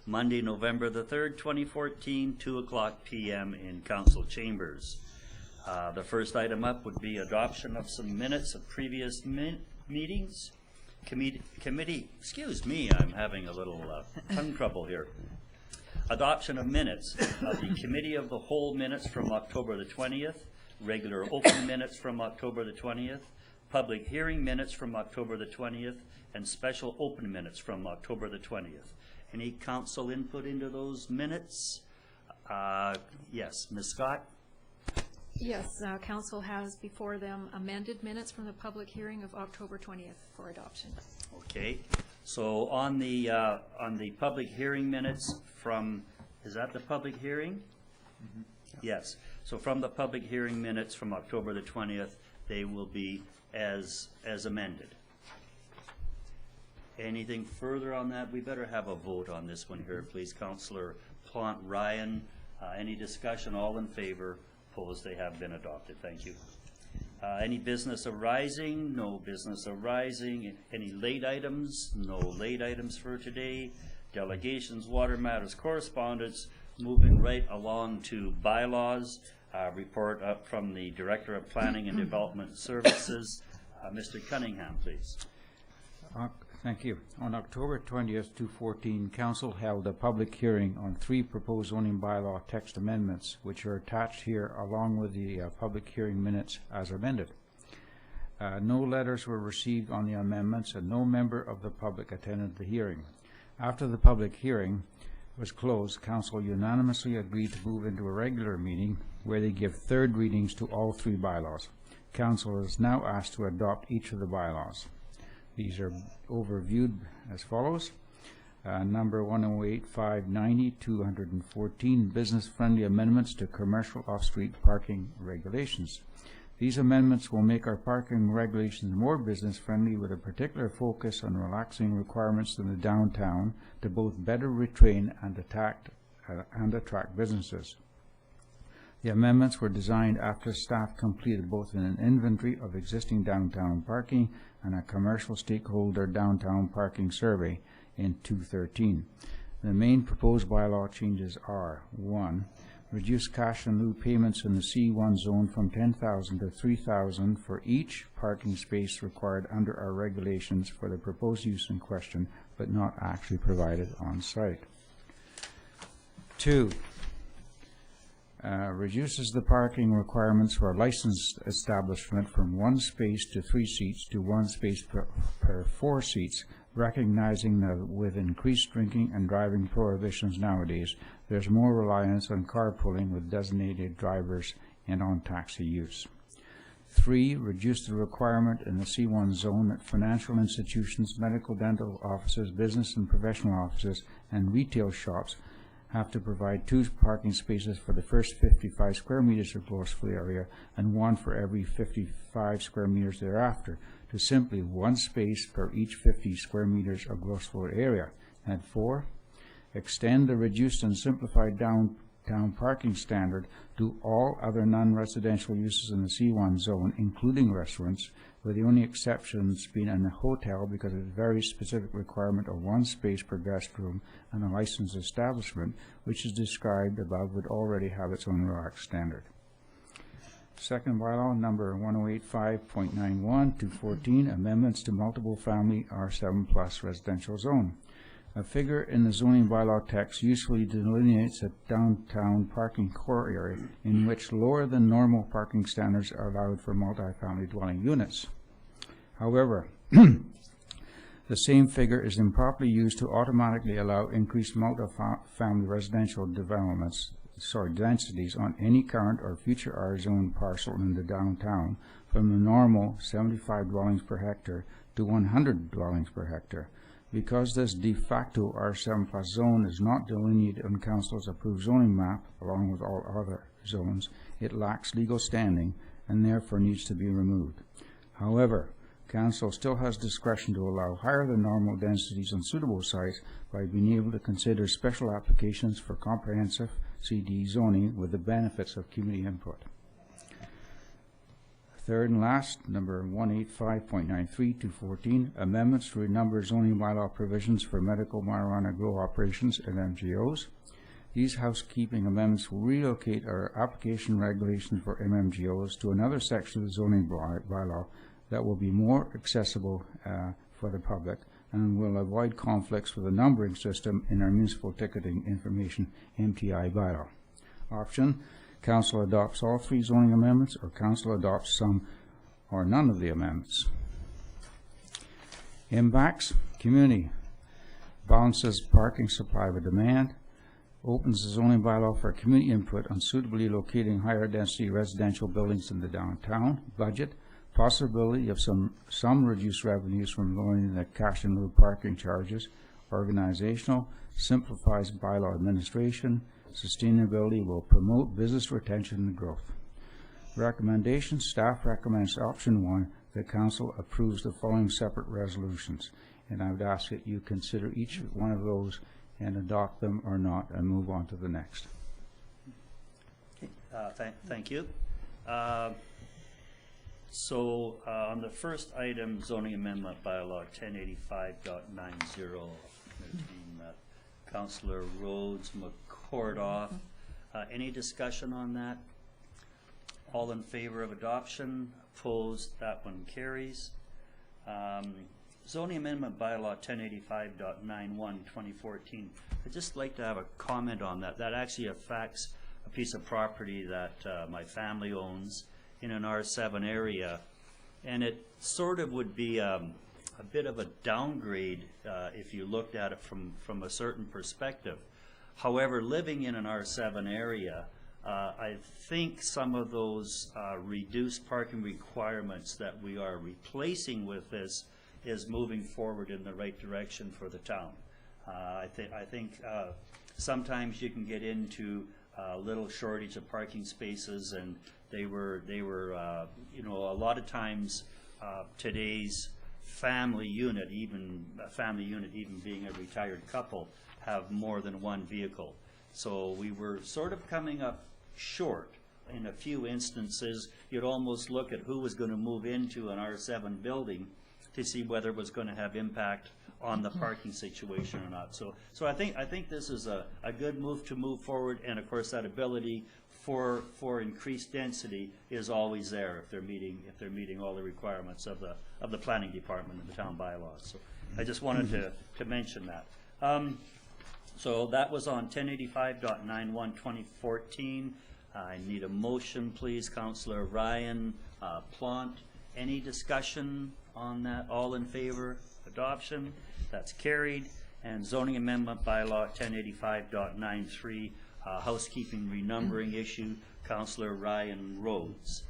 Monday, November the 3rd, 2014, 2:00 p.m. in council chambers. The first item up would be adoption of some minutes of previous meetings. Committee, excuse me, I'm having a little tongue trouble here. Adoption of minutes of the Committee of the Whole minutes from October the 20th, regular open minutes from October the 20th, public hearing minutes from October the 20th, and special open minutes from October the 20th. Any council input into those minutes? Yes, Ms. Scott? Yes, council has before them amended minutes from the public hearing of October 20th for adoption. Okay, so on the public hearing minutes from, is that the public hearing? Mm-hmm. Yes, so from the public hearing minutes from October the 20th, they will be as amended. Anything further on that? We better have a vote on this one here, please. Councillor Plant Ryan, any discussion? All in favor? Opposed? They have been adopted. Thank you. Any business arising? No business arising. Any late items? No late items for today. Delegations, water matters, correspondence. Moving right along to bylaws. Report up from the Director of Planning and Development Services. Mr. Cunningham, please. Thank you. On October 20th, 2014, Council held a public hearing on 3 proposed zoning bylaw text amendments, which are attached here along with the public hearing minutes as amended. No letters were received on the amendments, and no member of the public attended the hearing. After the public hearing was closed, Council unanimously agreed to move into a regular meeting where they give third readings to all 3 bylaws. Council is now asked to adopt each of the bylaws. These are overviewed as follows. Number 108-590, 214 business-friendly amendments to commercial off-street parking regulations. These amendments will make our parking regulations more business-friendly, with a particular focus on relaxing requirements in the downtown to both better retrain and attract businesses. The amendments were designed after staff completed both an inventory of existing downtown parking and a commercial stakeholder downtown parking survey in 2013. The main proposed bylaw changes are: 1. Reduce cash in lieu payments in the C1 zone from $10,000 to $3,000 for each parking space required under our regulations for the proposed use in question, but not actually provided on site. 2. Reduces the parking requirements for a licensed establishment from 1 space to 3 seats to 1 space per 4 seats, recognizing that with increased drinking and driving prohibitions nowadays, there's more reliance on carpooling with designated drivers and on taxi use. 3. Reduce the requirement in the C1 zone that financial institutions, medical dental offices, business and professional offices, and retail shops have to provide 2 parking spaces for the first 55 square meters of gross floor area and 1 for every 55 square meters thereafter, to simply 1 space per each 50 square meters of gross floor area. And 4, extend the reduced and simplified downtown parking standard to all other non-residential uses in the C1 zone, including restaurants, with the only exceptions being in a hotel because of the very specific requirement of 1 space per guest room, and a licensed establishment, which is described above, would already have its own relaxed standard. Second bylaw, number 108.5.91 to 14, amendments to multiple family R7 plus residential zone. A figure in the zoning bylaw text usefully delineates a downtown parking core area in which lower than normal parking standards are allowed for multifamily dwelling units. However, the same figure is improperly used to automatically allow increased multifamily residential densities on any current or future R-zone parcel in the downtown from the normal 75 dwellings per hectare to 100 dwellings per hectare. Because this de facto R7 plus zone is not delineated on Council's approved zoning map, along with all other zones, it lacks legal standing and therefore needs to be removed. However, Council still has discretion to allow higher than normal densities on suitable sites by being able to consider special applications for comprehensive CD zoning with the benefits of community input. Third and last, number 185.93 to 14, amendments to renumber zoning bylaw provisions for medical marijuana grow operations and MGOs. These housekeeping amendments will relocate our application regulations for MMGOs to another section of the zoning bylaw that will be more accessible for the public and will avoid conflicts with the numbering system in our municipal ticketing information MTI bylaw. Option: Council adopts all 3 zoning amendments, or Council adopts some or none of the amendments. Impacts: community balances parking supply with demand, opens the zoning bylaw for community input on suitably locating higher density residential buildings in the downtown. Budget: possibility of some reduced revenues from lowering the cash in lieu parking charges. Organizational: simplifies bylaw administration. Sustainability: will promote business retention and growth. Recommendations: staff recommends option 1. The council approves the following separate resolutions, and I would ask that you consider each one of those and adopt them or not and move on to the next. Thank you. On the first item, zoning amendment bylaw 1085.90, Councillor Rhodes, McCordoff. Any discussion on that? All in favor of adoption? Opposed? That one carries. Zoning amendment bylaw 1085.91, 2014. I'd just like to have a comment on that. That actually affects a piece of property that my family owns in an R7 area, and it sort of would be a bit of a downgrade if you looked at it from a certain perspective. However, living in an R7 area, I think some of those reduced parking requirements that we are replacing with this is moving forward in the right direction for the town. I think sometimes you can get into a little shortage of parking spaces, and they were you know, a lot of times today's family unit, even being a retired couple, have more than one vehicle. So we were sort of coming up short. In a few instances, you'd almost look at who was going to move into an R7 building to see whether it was going to have impact on the parking situation or not. So I think this is a good move to move forward, and of course that ability for increased density is always there if they're meeting all the requirements of the planning department and the town bylaws. So I just wanted to mention that. So that was on 1085.91 2014. I need a motion, please. Councillor Ryan, Plant. Any discussion on that? All in favor? Adoption? That's carried. And zoning amendment bylaw 1085.93, housekeeping renumbering issue. Councillor Ryan Rhodes.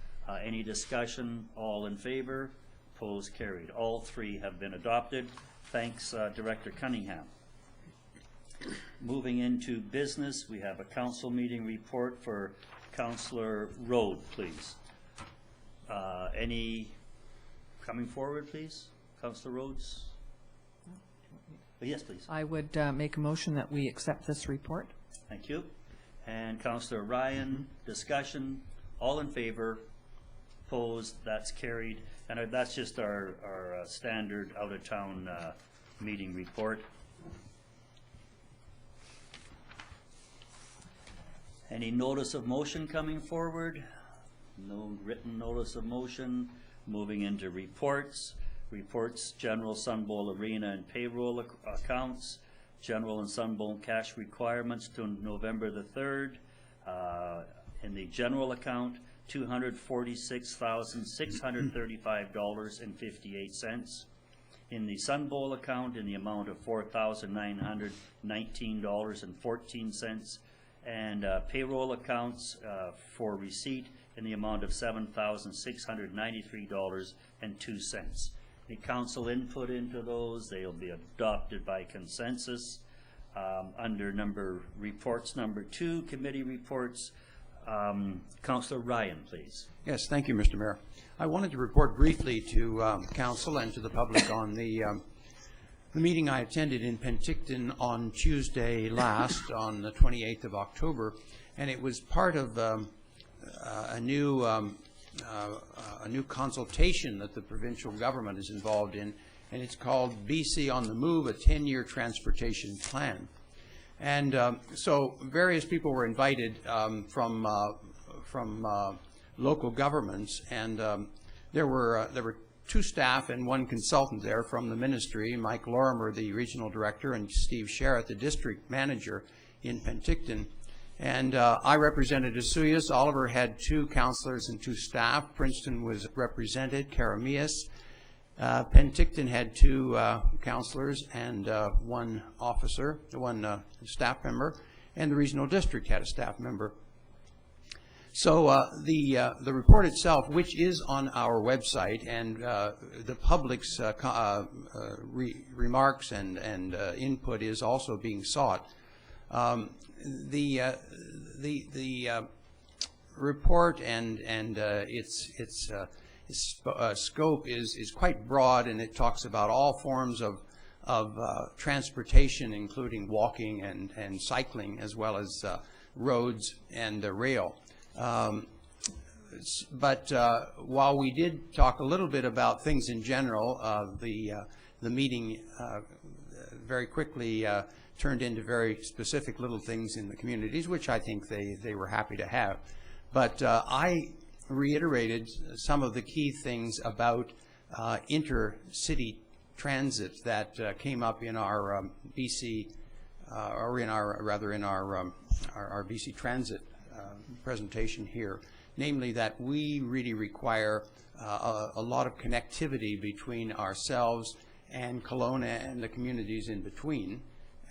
Any discussion? All in favor? Opposed? Carried. All 3 have been adopted. Thanks, Director Cunningham. Moving into business, we have a council meeting report for Councillor Rhodes, please. Any coming forward, please? Councillor Rhodes? Yes, please. I would make a motion that we accept this report. Thank you. And Councillor Ryan, discussion. All in favor? Opposed? That's carried. And that's just our standard out-of-town meeting report. Any notice of motion coming forward? No written notice of motion. Moving into reports. Reports: General Sun Bowl Arena and payroll accounts. General and Sun Bowl cash requirements to November the 3rd. In the general account, $246,635.58. In the Sun Bowl account, in the amount of $4,919.14. And payroll accounts for receipt in the amount of $7,693.02. The council input into those, they'll be adopted by consensus. Under reports number 2, committee reports, Councillor Ryan, please. Yes, thank you, Mr. Mayor. I wanted to report briefly to council and to the public on the meeting I attended in Penticton on Tuesday last, on the 28th of October, and it was part of a new a new consultation that the provincial government is involved in, and it's called BC on the Move, a 10-year transportation plan. And so various people were invited from local governments, and there were 2 staff and 1 consultant there from the ministry, Mike Lorimer, the regional director, and Steve Sherritt, the district manager in Penticton. And I represented Osoyoos. Oliver had 2 councillors and 2 staff. Princeton was represented, Karamias. Penticton had 2 councillors and 1 officer, 1 staff member, and the regional district had a staff member. So the report itself, which is on our website, and the public's remarks and input is also being sought. The report and its scope is quite broad, and it talks about all forms of transportation, including walking and cycling, as well as roads and rail. But while we did talk a little bit about things in general, the meeting very quickly turned into very specific little things in the communities, which I think they were happy to have. But I reiterated some of the key things about intercity transit that came up in our BC, or in our BC Transit presentation here, namely that we really require a lot of connectivity between ourselves and Kelowna and the communities in between.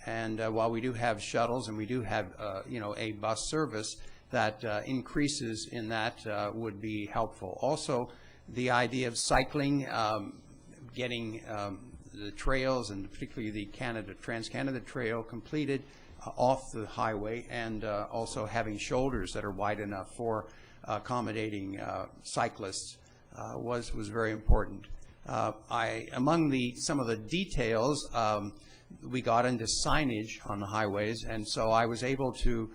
And while we do have shuttles and we do have a bus service, that increases in that would be helpful. Also, the idea of cycling, getting the trails, and particularly the Trans-Canada Trail, completed off the highway, and also having shoulders that are wide enough for accommodating cyclists was very important. Among some of the details, we got into signage on the highways, and so I was able to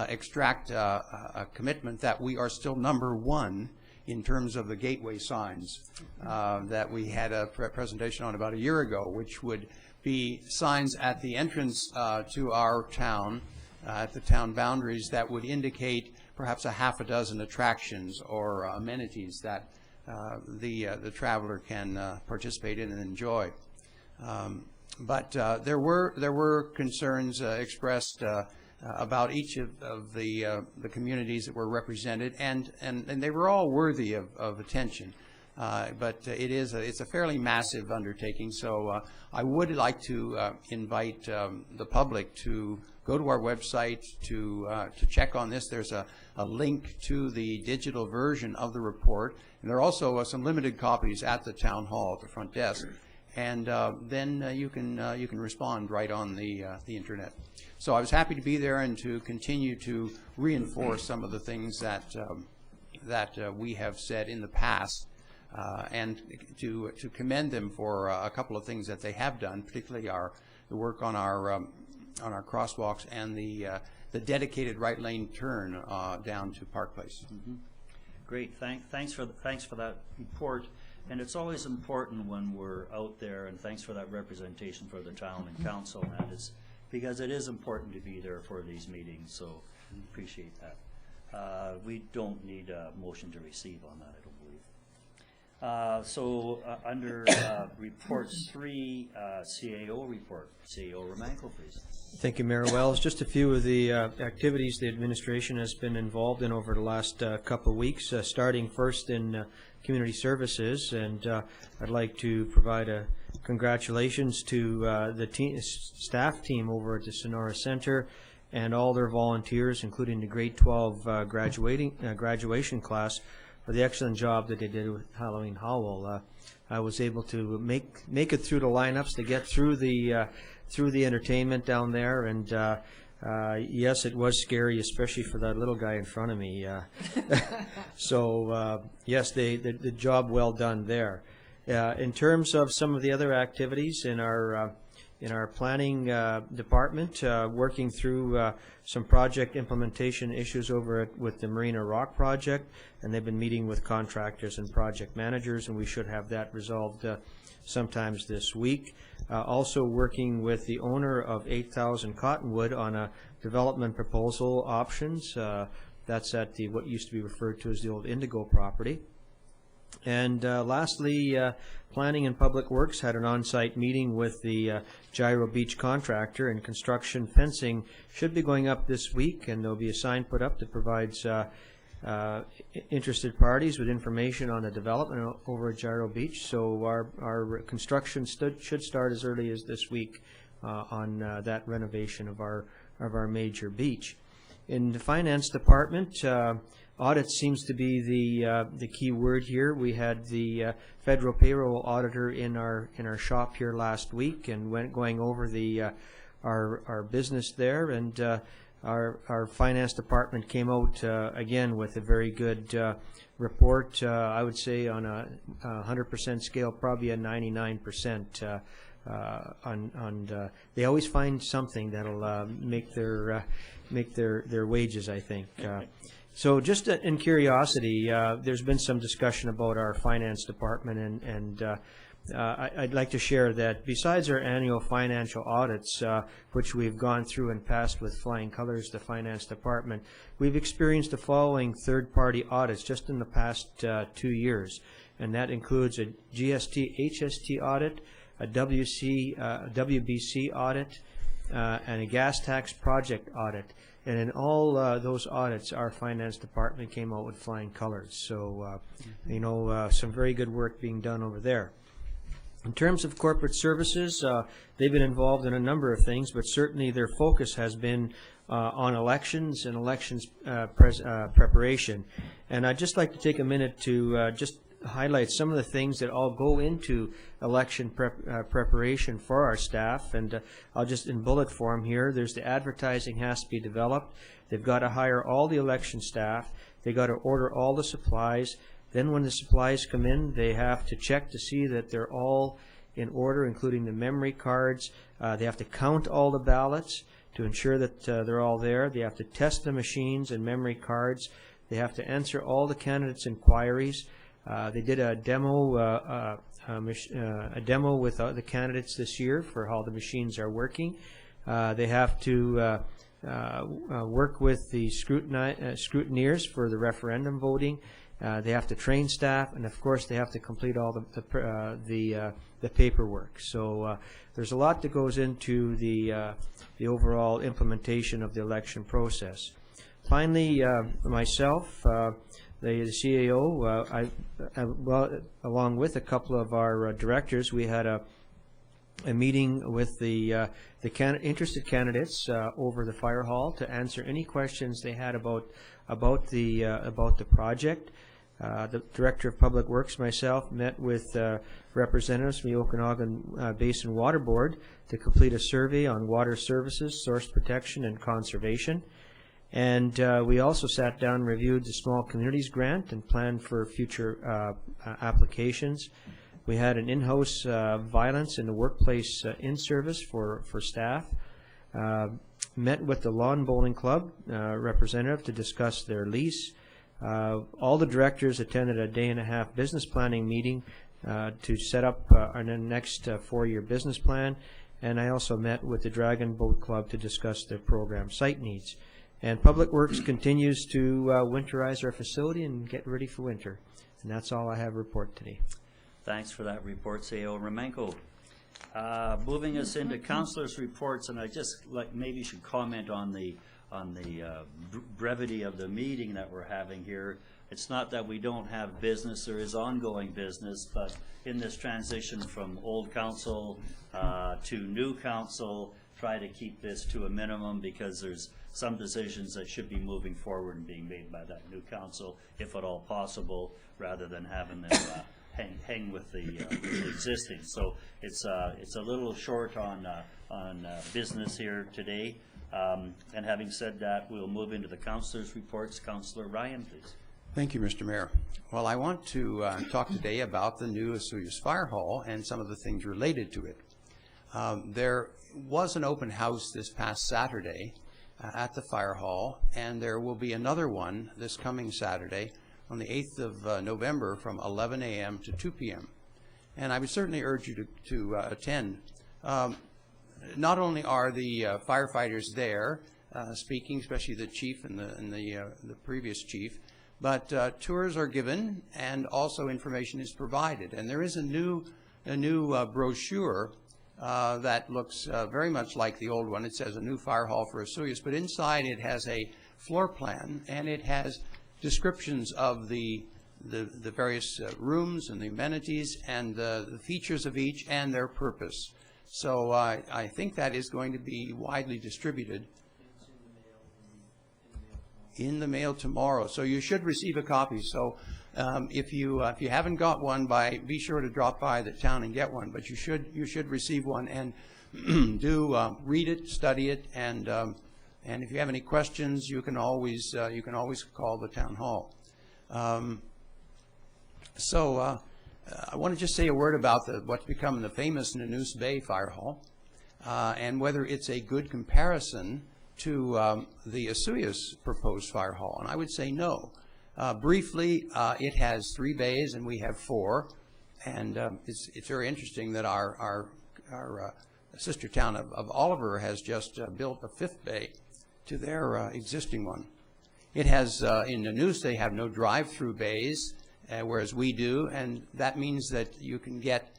extract a commitment that we are still #1 in terms of the gateway signs that we had a presentation on about a year ago, which would be signs at the entrance to our town, at the town boundaries, that would indicate perhaps a half a dozen attractions or amenities that the traveler can participate in and enjoy. But there were concerns expressed about each of the communities that were represented, and they were all worthy of attention. But it's a fairly massive undertaking, so I would like to invite the public to go to our website to check on this. There's a link to the digital version of the report, and there are also some limited copies at the town hall at the front desk. And then you can respond right on the internet. So I was happy to be there and to continue to reinforce some of the things that we have said in the past, and to commend them for a couple of things that they have done, particularly the work on our crosswalks and the dedicated right lane turn down to Park Place. Mm-hmm. Great, thanks for that report. And it's always important when we're out there, and thanks for that representation for the town and council, and it's because it is important to be there for these meetings, so appreciate that. We don't need a motion to receive on that, I don't believe. Under reports 3, CAO report. CAO Romanko, please. Thank you, Mayor Wells. Just a few of the activities the administration has been involved in over the last couple of weeks, starting first in community services, and I'd like to provide a congratulations to the staff team over at the Sonora Center and all their volunteers, including the grade 12 graduation class, for the excellent job that they did with Halloween Howl. I was able to make it through the lineups to get through the entertainment down there, and yes, it was scary, especially for that little guy in front of me. So yes, the job well done there. In terms of some of the other activities in our in our planning department, working through some project implementation issues over with the Marina Rock project, and they've been meeting with contractors and project managers, and we should have that resolved sometimes this week. Also working with the owner of 8,000 Cottonwood on a development proposal options. That's at the what used to be referred to as the old Indigo property. And lastly, Planning and Public Works had an on-site meeting with the Gyro Beach contractor, and construction fencing should be going up this week, and there'll be a sign put up that provides interested parties with information on the development over at Gyro Beach. So our construction should start as early as this week on that renovation of our major beach. In the finance department, audit seems to be the key word here. We had the federal payroll auditor in our shop here last week, and going over our business there, and our finance department came out again with a very good report. I would say on a 100% scale, probably a 99%. They always find something that'll make their wages, I think. So just in curiosity, there's been some discussion about our finance department, and I'd like to share that besides our annual financial audits, which we've gone through and passed with flying colors, the finance department, we've experienced the following third-party audits just in the past 2 years, and that includes a GST HST audit, a WBC audit, and a gas tax project audit. And in all those audits, our finance department came out with flying colors. So, some very good work being done over there. In terms of corporate services, they've been involved in a number of things, but certainly their focus has been on elections and elections preparation. And I'd just like to take a minute to just highlight some of the things that all go into election preparation for our staff, and I'll just in bullet form here. There's the advertising has to be developed. They've got to hire all the election staff. They've got to order all the supplies. Then when the supplies come in, they have to check to see that they're all in order, including the memory cards. They have to count all the ballots to ensure that they're all there. They have to test the machines and memory cards. They have to answer all the candidates' inquiries. They did a demo with the candidates this year for how the machines are working. They have to work with the scrutineers for the referendum voting. They have to train staff, and of course they have to complete all the paperwork. So there's a lot that goes into the overall implementation of the election process. Finally, myself, the CAO, along with a couple of our directors, we had a meeting with the interested candidates over the fire hall to answer any questions they had about the project. The Director of Public Works, myself, met with representatives from the Okanagan Basin Water Board to complete a survey on water services, source protection, and conservation. And we also sat down and reviewed the Small Communities Grant and planned for future applications. We had an in-house violence in the workplace in-service for staff. Met with the Lawn Bowling Club representative to discuss their lease. All the directors attended a day-and-a-half business planning meeting to set up our next 4-year business plan. And I also met with the Dragon Boat Club to discuss their program site needs. And Public Works continues to winterize our facility and get ready for winter. And that's all I have to report today. Thanks for that report, C.O. Romenko. Moving us into councillors' reports, and I just maybe should comment on the brevity of the meeting that we're having here. It's not that we don't have business, there is ongoing business, but in this transition from old council to new council, try to keep this to a minimum because there's some decisions that should be moving forward and being made by that new council, if at all possible, rather than having them hang with the existing. So it's a little short on business here today. And having said that, we'll move into the councillors' reports. Councillor Ryan, please. Thank you, Mr. Mayor. Well, I want to talk today about the new Osoyoos Fire Hall and some of the things related to it. There was an open house this past Saturday at the fire hall, and there will be another one this coming Saturday on the 8th of November from 11 a.m. to 2 p.m. And I would certainly urge you to attend. Not only are the firefighters there speaking, especially the chief and the previous chief, but tours are given and also information is provided. And there is a new brochure that looks very much like the old one. It says a new fire hall for Osoyoos, but inside it has a floor plan and it has descriptions of the various rooms and the amenities and the features of each and their purpose. So I think that is going to be widely distributed. In the mail tomorrow, so you should receive a copy. So if you haven't got one, be sure to drop by the town and get one. But you should receive one, and do read it, study it, and if you have any questions, you can always call the town hall. I want to just say a word about what's become the famous Nanoose Bay Fire Hall, and whether it's a good comparison to the Osoyoos proposed fire hall, and I would say no. Briefly, it has 3 bays and we have 4, and it's very interesting that our sister town of Oliver has just built a 5th bay to their existing one. It has, in Nanoose, they have no drive-through bays, whereas we do, and that means that you can get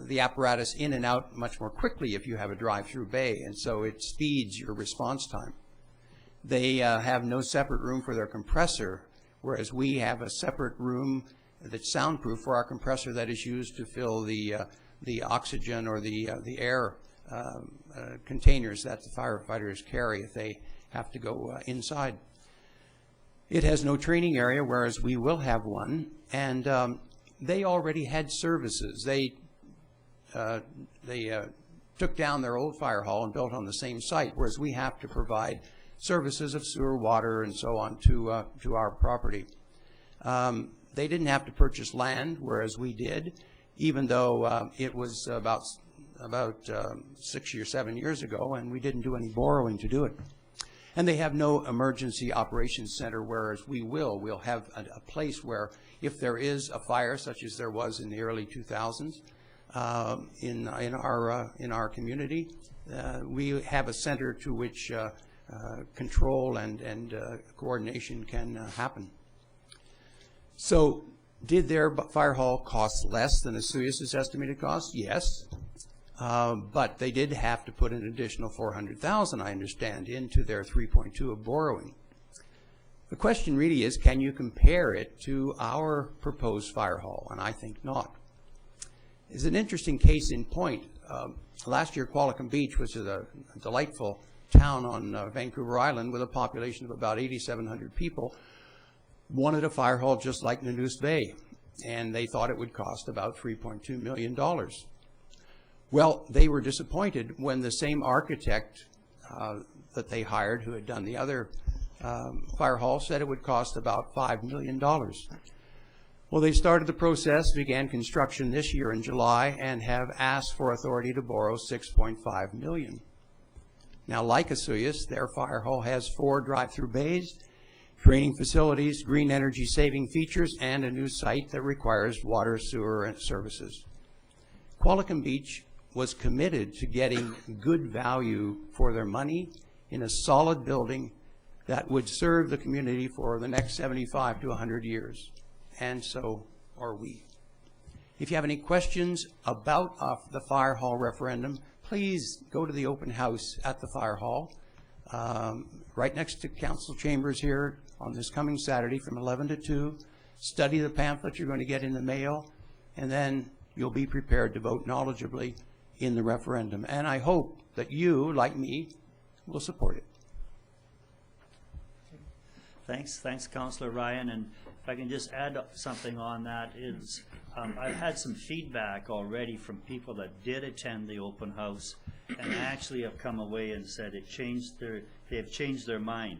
the apparatus in and out much more quickly if you have a drive-through bay, and so it speeds your response time. They have no separate room for their compressor, whereas we have a separate room that's soundproof for our compressor that is used to fill the oxygen or the air containers that the firefighters carry if they have to go inside. It has no training area, whereas we will have one, and they already had services. They took down their old fire hall and built on the same site, whereas we have to provide services of sewer, water, and so on to our property. They didn't have to purchase land, whereas we did, even though it was about 6 or 7 years ago, and we didn't do any borrowing to do it. And they have no emergency operations center, whereas we will. We'll have a place where if there is a fire, such as there was in the early 2000s, in our community, we have a center to which control and coordination can happen. So, did their fire hall cost less than Osoyoos' estimated cost? Yes, but they did have to put an additional $400,000, I understand, into their 3.2 of borrowing. The question really is, can you compare it to our proposed fire hall? And I think not. It's an interesting case in point. Last year, Qualicum Beach, which is a delightful town on Vancouver Island with a population of about 8,700 people, wanted a fire hall just like Nanoose Bay, and they thought it would cost about $3.2 million. Well, they were disappointed when the same architect that they hired, who had done the other fire hall, said it would cost about $5 million. Well, they started the process, began construction this year in July, and have asked for authority to borrow $6.5 million. Now, like Osoyoos, their fire hall has 4 drive-through bays, training facilities, green energy saving features, and a new site that requires water, sewer, and services. Qualicum Beach was committed to getting good value for their money in a solid building that would serve the community for the next 75 to 100 years. And so are we. If you have any questions about the fire hall referendum, please go to the open house at the fire hall, right next to council chambers here on this coming Saturday from 11 to 2. Study the pamphlet you're going to get in the mail, and then you'll be prepared to vote knowledgeably in the referendum. And I hope that you, like me, will support it. Thanks, Councillor Ryan. And if I can just add something on that is, I've had some feedback already from people that did attend the open house and actually have come away and said they have changed their mind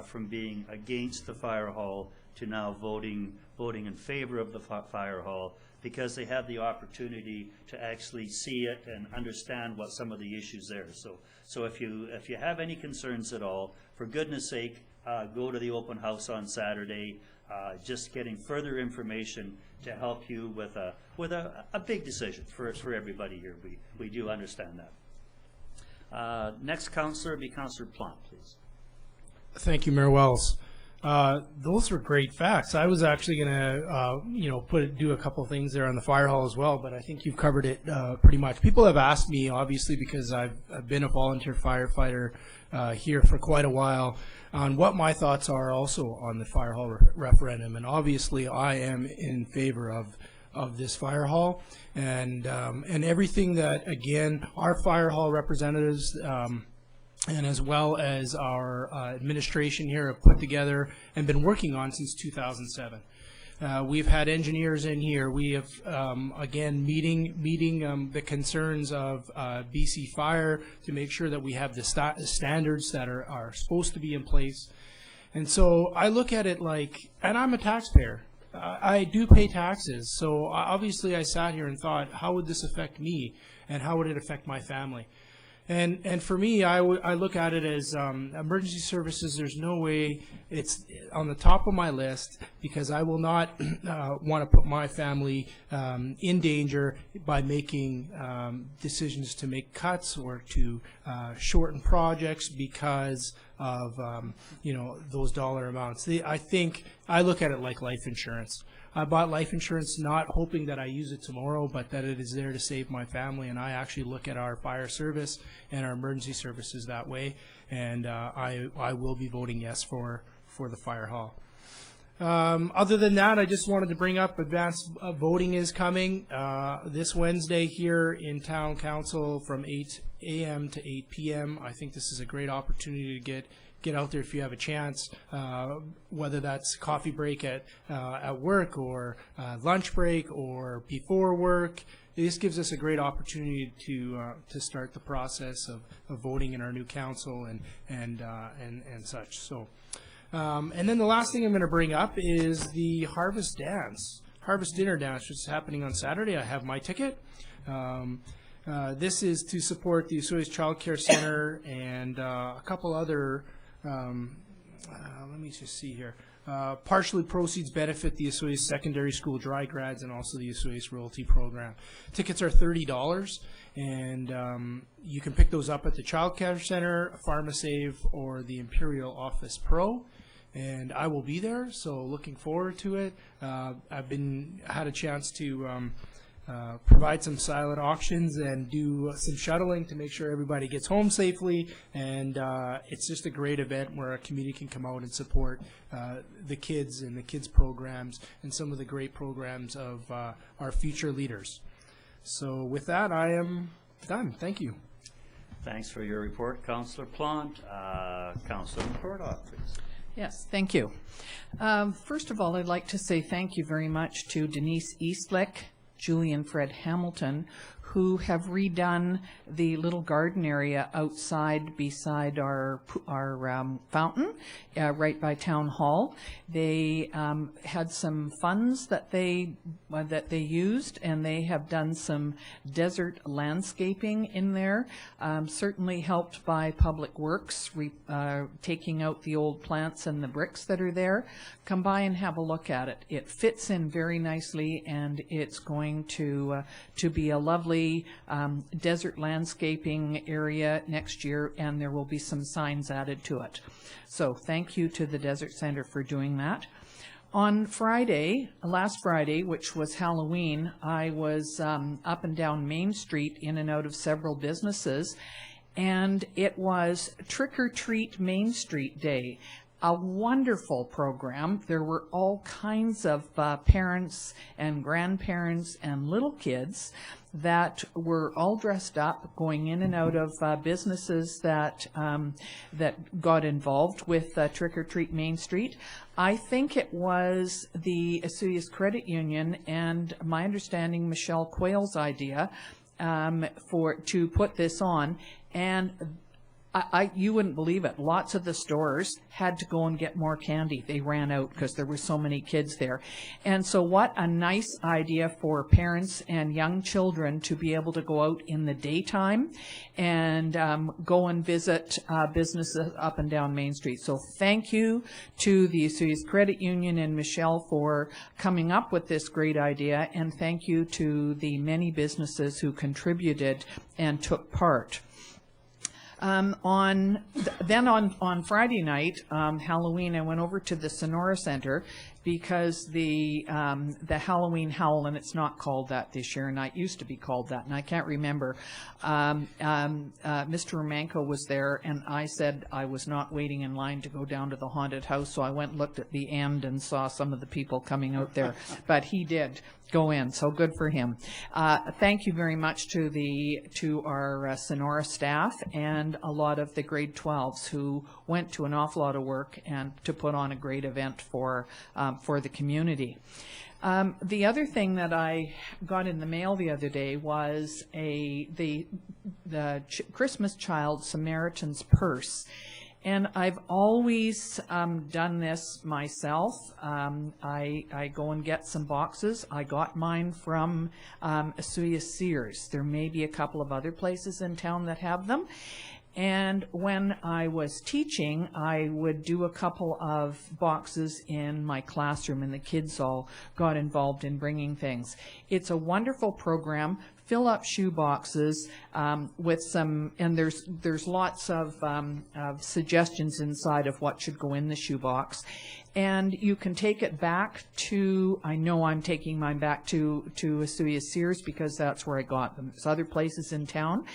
from being against the fire hall to now voting in favor of the fire hall, because they had the opportunity to actually see it and understand what some of the issues there. So if you have any concerns at all, for goodness sake, go to the open house on Saturday. Just getting further information to help you with a big decision for everybody here. We do understand that. Next councillor would be Councillor Plante, please. Thank you, Mayor Wells. Those were great facts. I was actually going to, do a couple of things there on the fire hall as well, but I think you've covered it pretty much. People have asked me, obviously, because I've been a volunteer firefighter here for quite a while, on what my thoughts are also on the fire hall referendum. And obviously, I am in favor of this fire hall and everything that, again, our fire hall representatives and as well as our administration here have put together and been working on since 2007. We've had engineers in here. We have, again, meeting the concerns of BC Fire to make sure that we have the standards that are supposed to be in place. And so I look at it like, and I'm a taxpayer. I do pay taxes. So obviously I sat here and thought, how would this affect me and how would it affect my family? And for me, I look at it as emergency services. There's no way it's on the top of my list, because I will not want to put my family in danger by making decisions to make cuts or to shorten projects because of those dollar amounts. I think I look at it like life insurance. I bought life insurance not hoping that I use it tomorrow, but that it is there to save my family, and I actually look at our fire service and our emergency services that way, and I will be voting yes for the fire hall. Other than that, I just wanted to bring up advanced voting is coming this Wednesday here in Town Council from 8 a.m. to 8 p.m. I think this is a great opportunity to get out there if you have a chance, whether that's coffee break at work or lunch break or before work. This gives us a great opportunity to start the process of voting in our new council and such. So, and then the last thing I'm going to bring up is the Harvest Dinner Dance, which is happening on Saturday. I have my ticket. This is to support the Osoyoos Child Care Center and a couple other. Let me just see here. Partially proceeds benefit the Osoyoos Secondary School dry grads and also the Osoyoos Royalty Program. Tickets are $30, and you can pick those up at the Child Care Center, PharmaSave, or the Imperial Office Pro. And I will be there, so looking forward to it. I've had a chance to provide some silent auctions and do some shuttling to make sure everybody gets home safely, and it's just a great event where our community can come out and support the kids and the kids programs and some of the great programs of our future leaders. So with that, I am done. Thank you. Thanks for your report, Councillor Plante. Councillor McCordock, please. Yes, thank you. First of all, I'd like to say thank you very much to Denise Eastlick, Julie and Fred Hamilton, who have redone the little garden area outside beside our fountain, right by Town Hall. They had some funds that they used, and they have done some desert landscaping in there, certainly helped by Public Works, taking out the old plants and the bricks that are there. Come by and have a look at it. It fits in very nicely, and it's going to be a lovely desert landscaping area next year, and there will be some signs added to it. So thank you to the Desert Center for doing that. On Friday, last Friday, which was Halloween, I was up and down Main Street in and out of several businesses, and it was Trick or Treat Main Street Day. A wonderful program. There were all kinds of parents and grandparents and little kids that were all dressed up, going in and out of businesses that got involved with Trick or Treat Main Street. I think it was the Osoyoos Credit Union and, my understanding, Michelle Quayle's idea to put this on, and you wouldn't believe it. Lots of the stores had to go and get more candy. They ran out because there were so many kids there. And so what a nice idea for parents and young children to be able to go out in the daytime and go and visit businesses up and down Main Street. So thank you to the Osoyoos Credit Union and Michelle for coming up with this great idea, and thank you to the many businesses who contributed and took part. On Friday night, Halloween, I went over to the Sonora Center because the Halloween Howl, and it's not called that this year, and it used to be called that, and I can't remember. Mr. Romanko was there, and I said I was not waiting in line to go down to the haunted house, so I went and looked at the end and saw some of the people coming out there, but he did go in, so good for him. Thank you very much to our Sonora staff and a lot of the grade 12s who went to an awful lot of work and to put on a great event for the community. The other thing that I got in the mail the other day was the Christmas Child Samaritan's Purse. And I've always done this myself. I go and get some boxes. I got mine from Osoyoos Sears. There may be a couple of other places in town that have them. And when I was teaching, I would do a couple of boxes in my classroom, and the kids all got involved in bringing things. It's a wonderful program. Fill up shoe boxes with some, and there's lots of suggestions inside of what should go in the shoe box. And you can take it back to, I know I'm taking mine back to Osoyoos Sears because that's where I got them. There's other places in town.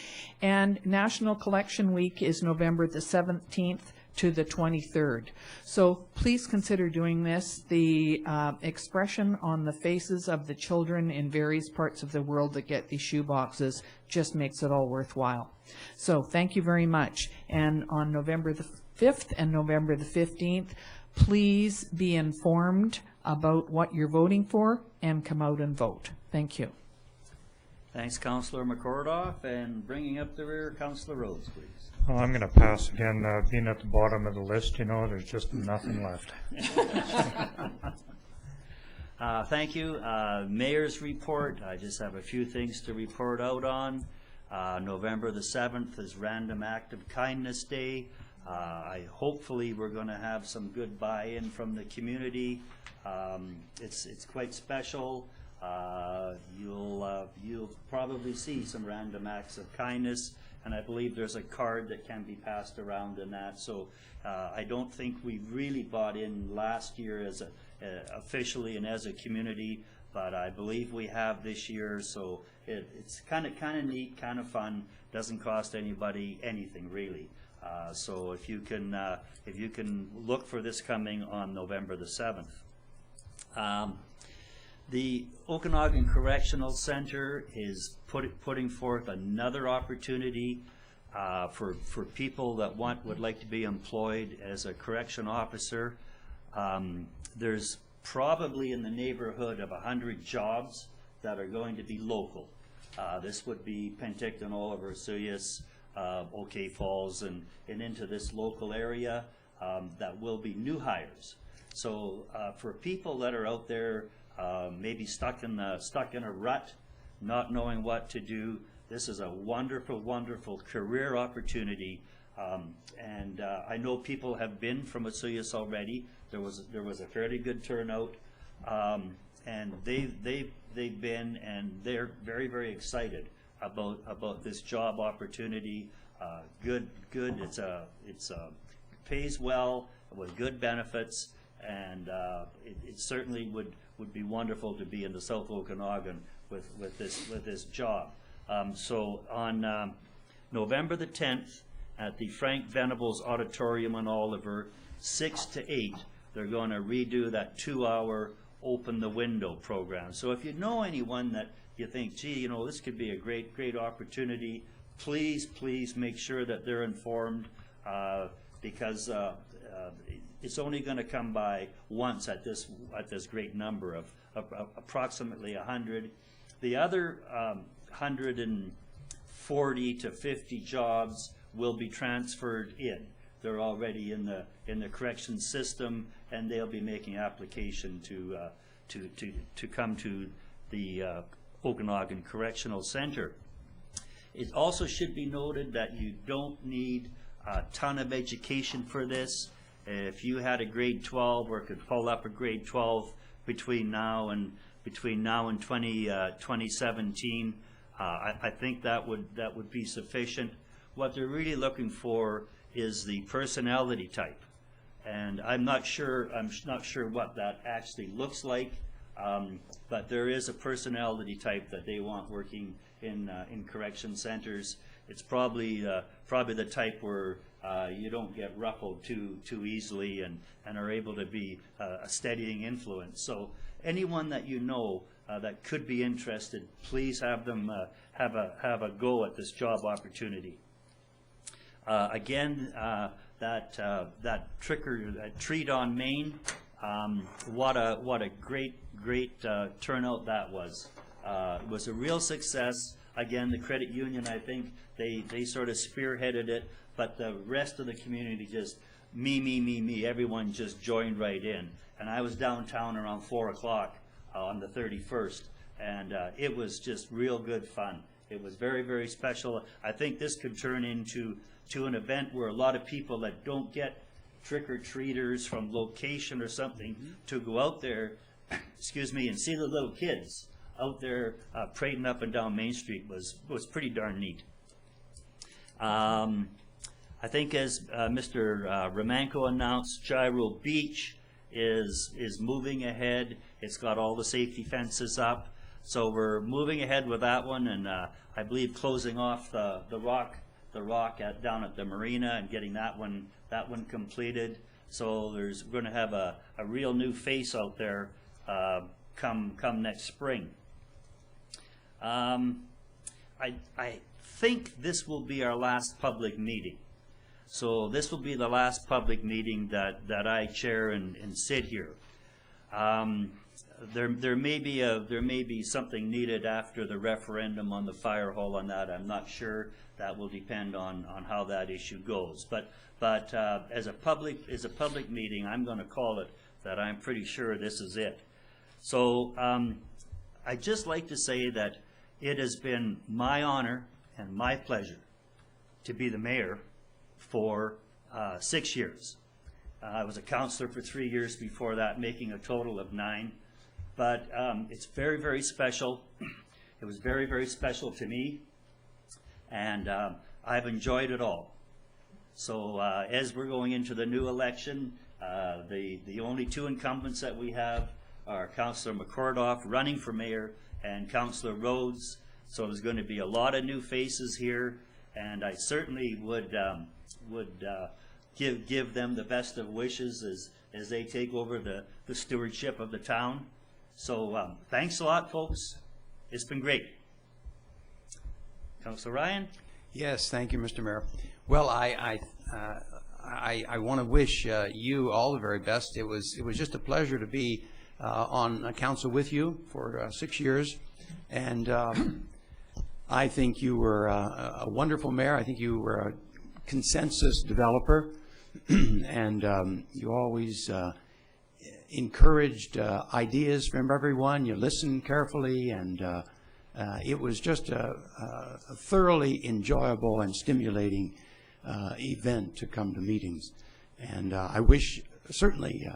And National Collection Week is November the 17th to the 23rd. So please consider doing this. The expression on the faces of the children in various parts of the world that get these shoe boxes just makes it all worthwhile. So thank you very much. And on November the 5th and November the 15th, please be informed about what you're voting for and come out and vote. Thank you. Thanks, Councillor McCordoff. And bringing up the rear, Councillor Rhodes, please. Well, I'm going to pass again. Being at the bottom of the list, you know, there's just nothing left. Thank you. Mayor's report. I just have a few things to report out on. November the 7th is Random Act of Kindness Day. Hopefully we're going to have some good buy-in from the community. It's quite special. You'll probably see some random acts of kindness, and I believe there's a card that can be passed around in that. So I don't think we really bought in last year as officially and as a community, but I believe we have this year. So it's kind of neat, kind of fun. Doesn't cost anybody anything really. So if you can look for this coming on November the 7th. The Okanagan Correctional Center is putting forth another opportunity for people that would like to be employed as a correction officer. There's probably in the neighborhood of 100 jobs that are going to be local. This would be Penticton, Oliver, Osoyoos, OK Falls, and into this local area that will be new hires. So for people that are out there maybe stuck in a rut, not knowing what to do, this is a wonderful, wonderful career opportunity. And I know people have been from Osoyoos already. There was a fairly good turnout, and they've been, and they're very, very excited about this job opportunity. Good. It's pays well with good benefits, and it certainly would be wonderful to be in the South Okanagan with this job. So on November the 10th at the Frank Venables Auditorium in Oliver, 6 to 8, they're going to redo that 2-hour Open the Window program. So if you know anyone that you think, gee, you know, this could be a great opportunity, please make sure that they're informed, because it's only going to come by once at this great number of approximately 100. The other 140 to 50 jobs will be transferred in. They're already in the correction system, and they'll be making application to come to the Okanagan Correctional Center. It also should be noted that you don't need a ton of education for this. If you had a grade 12 or could pull up a grade 12 between now and 2017, I think that would be sufficient. What they're really looking for is the personality type, and I'm not sure what that actually looks like, but there is a personality type that they want working in correction centers. It's probably the type where you don't get ruffled too easily and are able to be a steadying influence. So anyone that you know that could be interested, please have them have a go at this job opportunity. Again, that treat on Main, what a great turnout that was. It was a real success. Again, the credit union, I think they sort of spearheaded it, but the rest of the community just me. Everyone just joined right in. And I was downtown around 4 o'clock on the 31st, and it was just real good fun. It was very, very special. I think this could turn into an event where a lot of people that don't get trick-or-treaters from location or something to go out there, excuse me, and see the little kids out there parading up and down Main Street was pretty darn neat. I think as Mr. Romanko announced, Gyro Beach is moving ahead. It's got all the safety fences up. So we're moving ahead with that one, and I believe closing off the rock down at the marina and getting that one completed. So we're going to have a real new face out there come next spring. I think this will be our last public meeting. So this will be the last public meeting that I chair and sit here. There may be something needed after the referendum on the fire hall on that. I'm not sure. That will depend on how that issue goes. But as a public meeting, I'm going to call it that. I'm pretty sure this is it. So I'd just like to say that it has been my honor and my pleasure to be the mayor for 6 years. I was a councillor for 3 years before that, making a total of 9. But it's very, very special. It was very, very special to me, and I've enjoyed it all. So as we're going into the new election, the only two incumbents that we have are Councillor McCordoff running for mayor and Councillor Rhodes. So there's going to be a lot of new faces here, and I certainly would give them the best of wishes as they take over the stewardship of the town. So thanks a lot, folks. It's been great. Councillor Ryan? Yes, thank you, Mr. Mayor. Well, I want to wish you all the very best. It was just a pleasure to be on a council with you for 6 years, and I think you were a wonderful mayor. I think you were a consensus developer, and you always encouraged ideas from everyone. You listened carefully, and it was just a thoroughly enjoyable and stimulating event to come to meetings. And I wish certainly,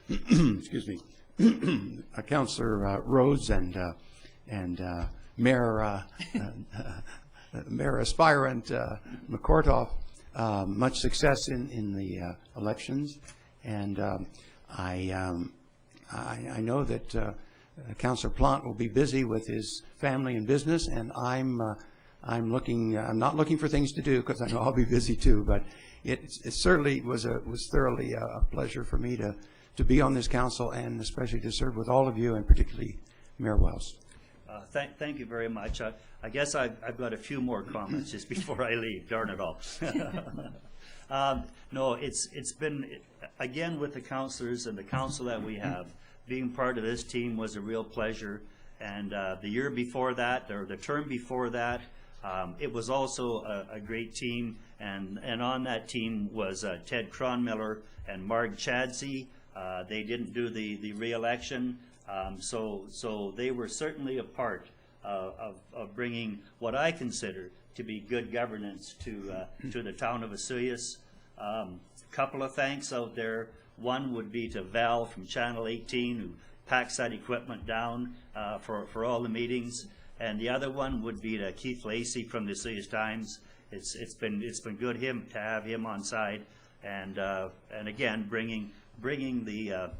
excuse me, Councillor Rhodes and Mayor aspirant McCordoff much success in the elections. And I know that Councillor Plant will be busy with his family and business, and I'm not looking for things to do because I know I'll be busy too. But it certainly was thoroughly a pleasure for me to be on this council, and especially to serve with all of you, and particularly Mayor Wells. Thank you very much. I guess I've got a few more comments just before I leave. Darn it all. No, it's been, again, with the councillors and the council that we have, being part of this team was a real pleasure. And the year before that, or the term before that, It was also a great team, and on that team was Ted Cronmiller and Marg Chadsey. They didn't do the re-election, so they were certainly a part of bringing what I consider to be good governance to the town of Vesuvius. Couple of thanks out there. One would be to Val from Channel 18, who packs that equipment down for all the meetings, and the other one would be to Keith Lacey from the Vesuvius Times. It's been good to have him on side, and again bringing the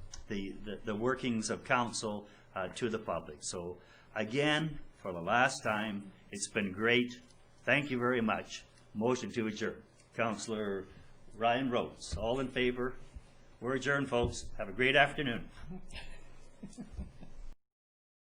workings of council to the public. So again, for the last time, it's been great. Thank you very much. Motion to adjourn. Councillor Ryan Rhodes, all in favor? We're adjourned, folks. Have a great afternoon.